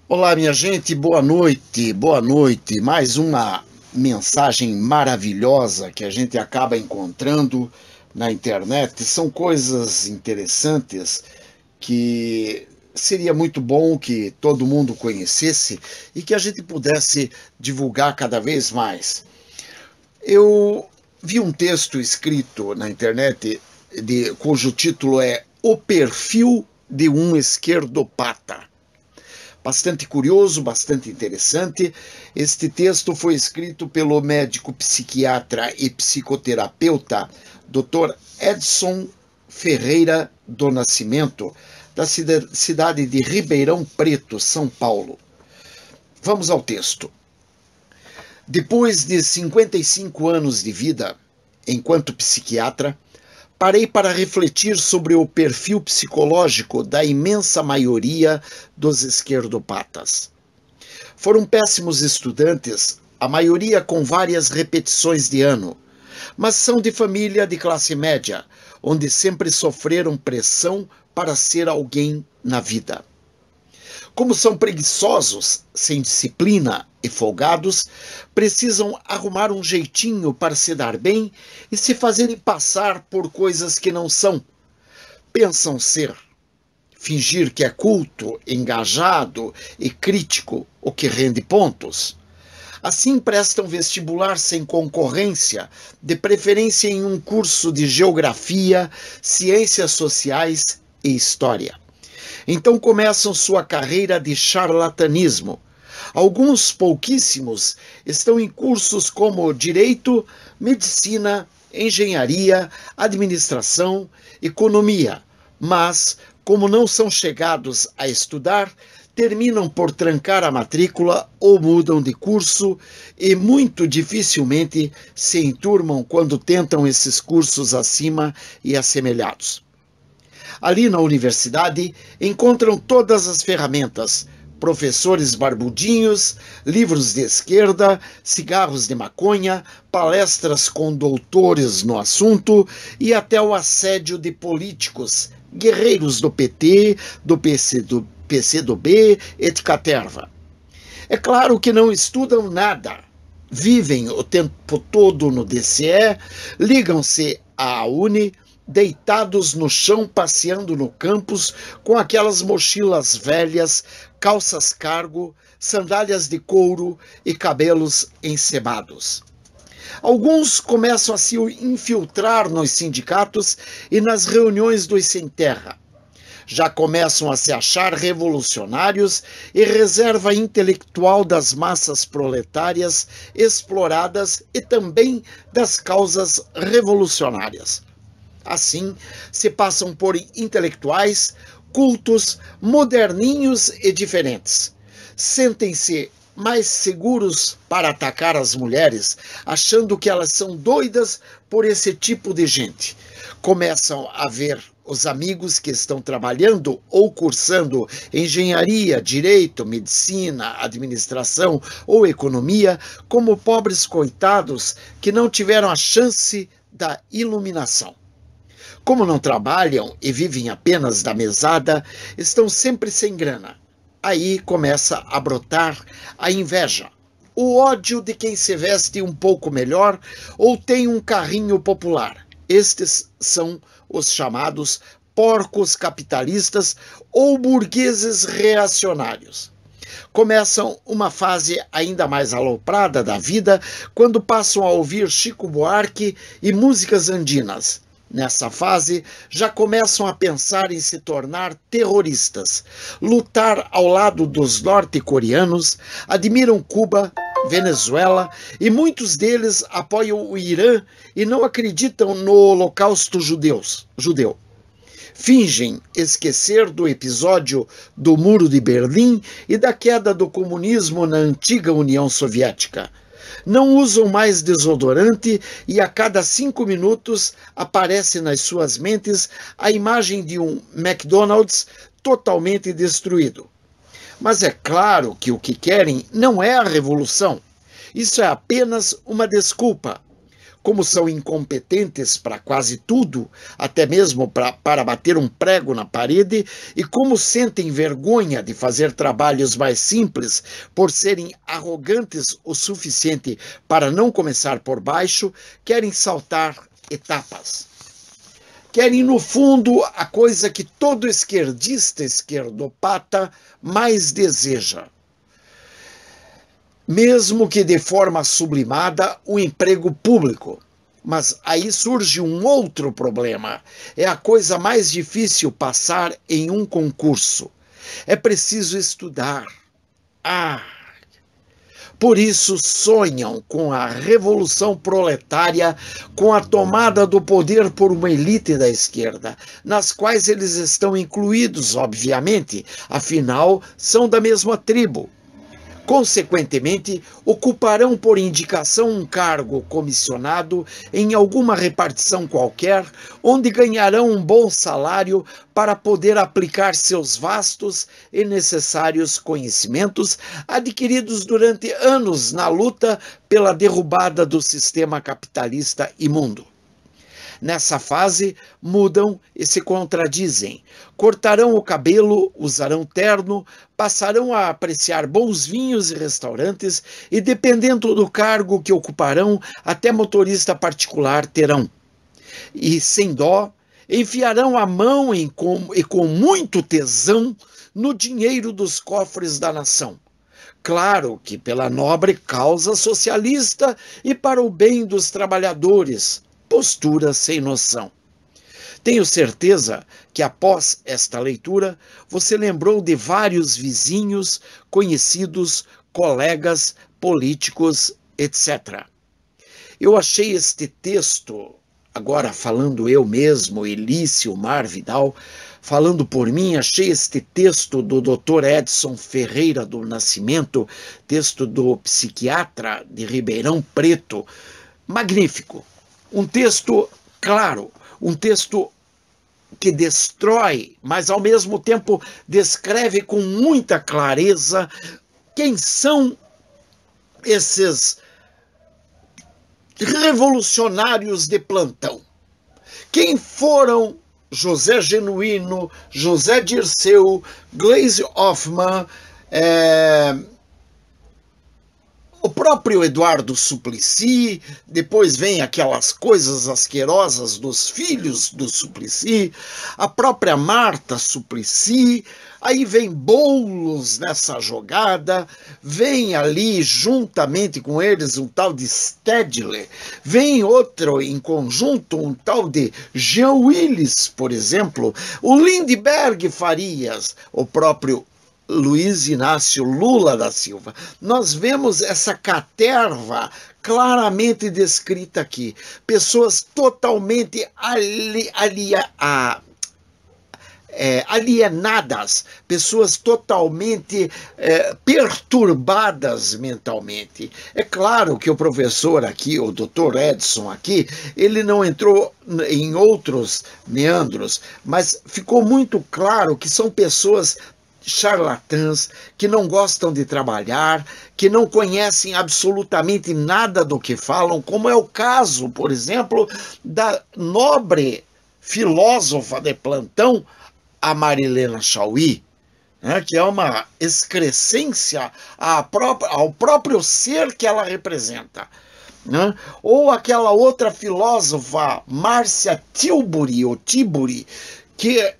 Olá, minha gente, boa noite, boa noite. Mais uma mensagem maravilhosa que a gente acaba encontrando na internet. São coisas interessantes que seria muito bom que todo mundo conhecesse e que a gente pudesse divulgar cada vez mais. Eu vi um texto escrito na internet cujo título é O Perfil de um Esquerdopata. Bastante curioso, bastante interessante. Este texto foi escrito pelo médico psiquiatra e psicoterapeuta Dr. Edson Ferreira do Nascimento, da cidade de Ribeirão Preto, São Paulo. Vamos ao texto. Depois de 55 anos de vida, enquanto psiquiatra, parei para refletir sobre o perfil psicológico da imensa maioria dos esquerdopatas. Foram péssimos estudantes, a maioria com várias repetições de ano, mas são de família de classe média, onde sempre sofreram pressão para ser alguém na vida. Como são preguiçosos, sem disciplina e folgados, precisam arrumar um jeitinho para se dar bem e se fazerem passar por coisas que não são. Pensam ser. Fingir que é culto, engajado e crítico, o que rende pontos. Assim prestam vestibular sem concorrência, de preferência em um curso de geografia, ciências sociais e história. Então começam sua carreira de charlatanismo. Alguns pouquíssimos estão em cursos como direito, medicina, engenharia, administração, economia, mas, como não são chegados a estudar, terminam por trancar a matrícula ou mudam de curso e muito dificilmente se enturmam quando tentam esses cursos acima e assemelhados. Ali na universidade encontram todas as ferramentas, professores barbudinhos, livros de esquerda, cigarros de maconha, palestras com doutores no assunto e até o assédio de políticos, guerreiros do PT, do PCdoB, etc. É claro que não estudam nada. Vivem o tempo todo no DCE, ligam-se à Uni, deitados no chão, passeando no campus, com aquelas mochilas velhas, calças cargo, sandálias de couro e cabelos encemados. Alguns começam a se infiltrar nos sindicatos e nas reuniões dos sem-terra. Já começam a se achar revolucionários e reserva intelectual das massas proletárias exploradas e também das causas revolucionárias. Assim, se passam por intelectuais, cultos, moderninhos e diferentes. Sentem-se mais seguros para atacar as mulheres, achando que elas são doidas por esse tipo de gente. Começam a ver os amigos que estão trabalhando ou cursando engenharia, direito, medicina, administração ou economia como pobres coitados que não tiveram a chance da iluminação. Como não trabalham e vivem apenas da mesada, estão sempre sem grana. Aí começa a brotar a inveja, o ódio de quem se veste um pouco melhor ou tem um carrinho popular. Estes são os chamados porcos capitalistas ou burgueses reacionários. Começam uma fase ainda mais aloprada da vida quando passam a ouvir Chico Buarque e músicas andinas. Nessa fase, já começam a pensar em se tornar terroristas, lutar ao lado dos norte-coreanos, admiram Cuba, Venezuela e muitos deles apoiam o Irã e não acreditam no Holocausto judeu. Fingem esquecer do episódio do Muro de Berlim e da queda do comunismo na antiga União Soviética. Não usam mais desodorante e a cada 5 minutos aparece nas suas mentes a imagem de um McDonald's totalmente destruído. Mas é claro que o que querem não é a revolução. Isso é apenas uma desculpa. como são incompetentes para quase tudo, até mesmo para bater um prego na parede, e como sentem vergonha de fazer trabalhos mais simples por serem arrogantes o suficiente para não começar por baixo, querem saltar etapas. Querem, no fundo, a coisa que todo esquerdista esquerdopata mais deseja. Mesmo que de forma sublimada, o emprego público. Mas aí surge um outro problema. É a coisa mais difícil passar em um concurso. É preciso estudar. Por isso sonham com a revolução proletária, com a tomada do poder por uma elite da esquerda, nas quais eles estão incluídos, obviamente, afinal, são da mesma tribo. Consequentemente, ocuparão por indicação um cargo comissionado em alguma repartição qualquer, onde ganharão um bom salário para poder aplicar seus vastos e necessários conhecimentos adquiridos durante anos na luta pela derrubada do sistema capitalista imundo. Nessa fase, mudam e se contradizem. Cortarão o cabelo, usarão terno, passarão a apreciar bons vinhos e restaurantes e, dependendo do cargo que ocuparão, até motorista particular terão. E, sem dó, enfiarão a mão e com muito tesão no dinheiro dos cofres da nação. Claro que pela nobre causa socialista e para o bem dos trabalhadores. Postura sem noção. Tenho certeza que após esta leitura você lembrou de vários vizinhos, conhecidos, colegas, políticos, etc. Eu achei este texto, agora falando eu mesmo, Elício Mar Vidal, falando por mim, achei este texto do Dr. Edson Ferreira do Nascimento, texto do psiquiatra de Ribeirão Preto, magnífico. Um texto claro, um texto que destrói, mas ao mesmo tempo descreve com muita clareza quem são esses revolucionários de plantão. Quem foram José Genuíno, José Dirceu, Gleisi Hoffmann, o próprio Eduardo Suplicy, depois vem aquelas coisas asquerosas dos filhos do Suplicy, a própria Marta Suplicy, aí vem Boulos nessa jogada, vem ali juntamente com eles um tal de Stedley, vem outro em conjunto, um tal de Jean Willis, por exemplo, o Lindbergh Farias, o próprio Luiz Inácio Lula da Silva. Nós vemos essa caterva claramente descrita aqui. Pessoas totalmente alienadas, pessoas totalmente perturbadas mentalmente. É claro que o professor aqui, o Dr. Edson aqui, ele não entrou em outros meandros, mas ficou muito claro que são pessoas charlatãs, que não gostam de trabalhar, que não conhecem absolutamente nada do que falam, como é o caso, por exemplo, da nobre filósofa de plantão, a Marilena Chaui, né, que é uma excrescência ao próprio ser que ela representa. Né? Ou aquela outra filósofa, Márcia Tiburi, que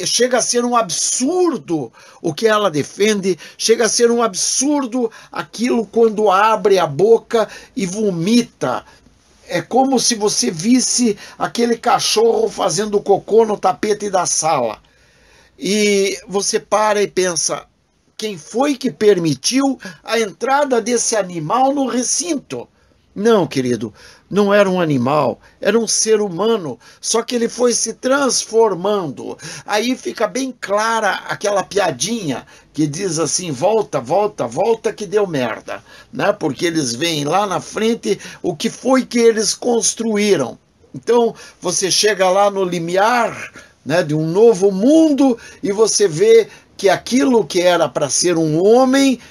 chega a ser um absurdo o que ela defende, chega a ser um absurdo aquilo quando abre a boca e vomita. É como se você visse aquele cachorro fazendo cocô no tapete da sala. E você para e pensa, quem foi que permitiu a entrada desse animal no recinto? Não, querido, não era um animal, era um ser humano, só que ele foi se transformando. Aí fica bem clara aquela piadinha que diz assim, volta, volta, volta que deu merda, né? Porque eles veem lá na frente o que foi que eles construíram. Então, você chega lá no limiar, né, de um novo mundo e você vê que aquilo que era para ser um homem,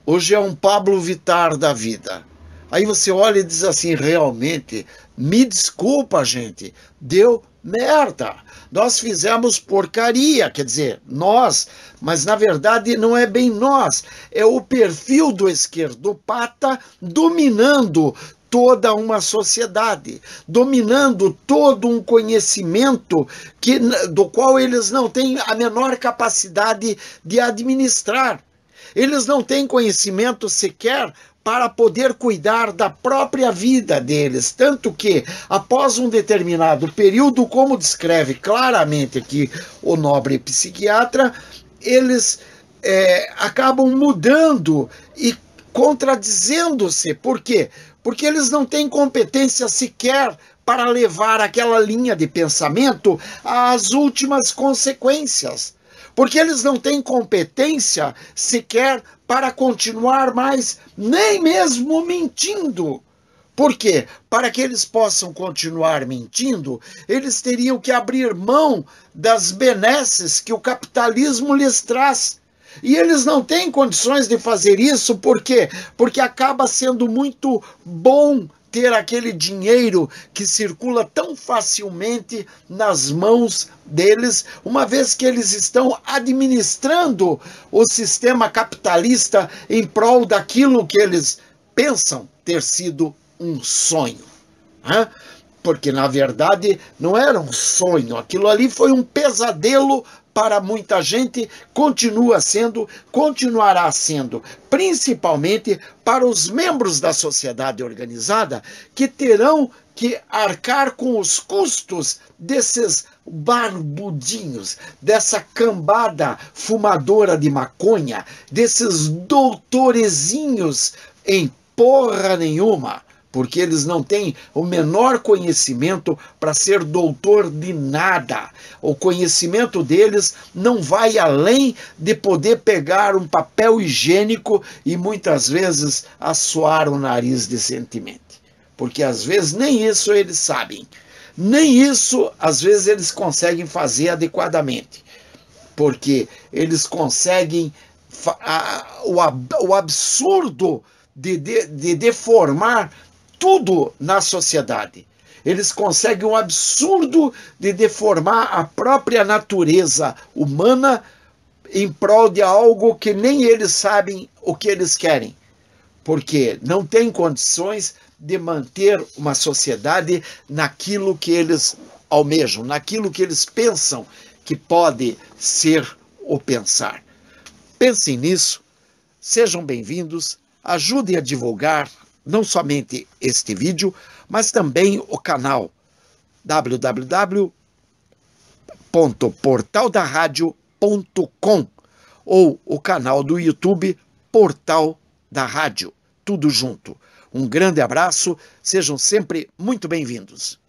hoje é um Pablo Vittar da vida. Aí você olha e diz assim, realmente, me desculpa, gente, deu merda. Nós fizemos porcaria, quer dizer, nós, mas na verdade não é bem nós, é o perfil do esquerdopata dominando toda uma sociedade, dominando todo um conhecimento do qual eles não têm a menor capacidade de administrar. Eles não têm conhecimento sequer para poder cuidar da própria vida deles. Tanto que, após um determinado período, como descreve claramente aqui o nobre psiquiatra, eles acabam mudando e contradizendo-se. Por quê? Porque eles não têm competência sequer para levar aquela linha de pensamento às últimas consequências. Porque eles não têm competência sequer para continuar mais, nem mesmo mentindo. Por quê? Para que eles possam continuar mentindo, eles teriam que abrir mão das benesses que o capitalismo lhes traz. E eles não têm condições de fazer isso, por quê? Porque acaba sendo muito bom ter aquele dinheiro que circula tão facilmente nas mãos deles, uma vez que eles estão administrando o sistema capitalista em prol daquilo que eles pensam ter sido um sonho. Porque, na verdade, não era um sonho, aquilo ali foi um pesadelo para muita gente, continua sendo, continuará sendo, principalmente para os membros da sociedade organizada, que terão que arcar com os custos desses barbudinhos, dessa cambada fumadora de maconha, desses doutorezinhos em porra nenhuma, porque eles não têm o menor conhecimento para ser doutor de nada. O conhecimento deles não vai além de poder pegar um papel higiênico e muitas vezes assoar o nariz decentemente. Porque às vezes nem isso eles sabem. Nem isso às vezes eles conseguem fazer adequadamente. Porque eles conseguem o absurdo de deformar tudo na sociedade. Eles conseguem o absurdo de deformar a própria natureza humana em prol de algo que nem eles sabem o que eles querem. Porque não têm condições de manter uma sociedade naquilo que eles almejam, naquilo que eles pensam que pode ser o pensar. Pensem nisso, sejam bem-vindos, ajudem a divulgar não somente este vídeo, mas também o canal www.portaldaradio.com ou o canal do YouTube Portal da Rádio, tudo junto. Um grande abraço, sejam sempre muito bem-vindos.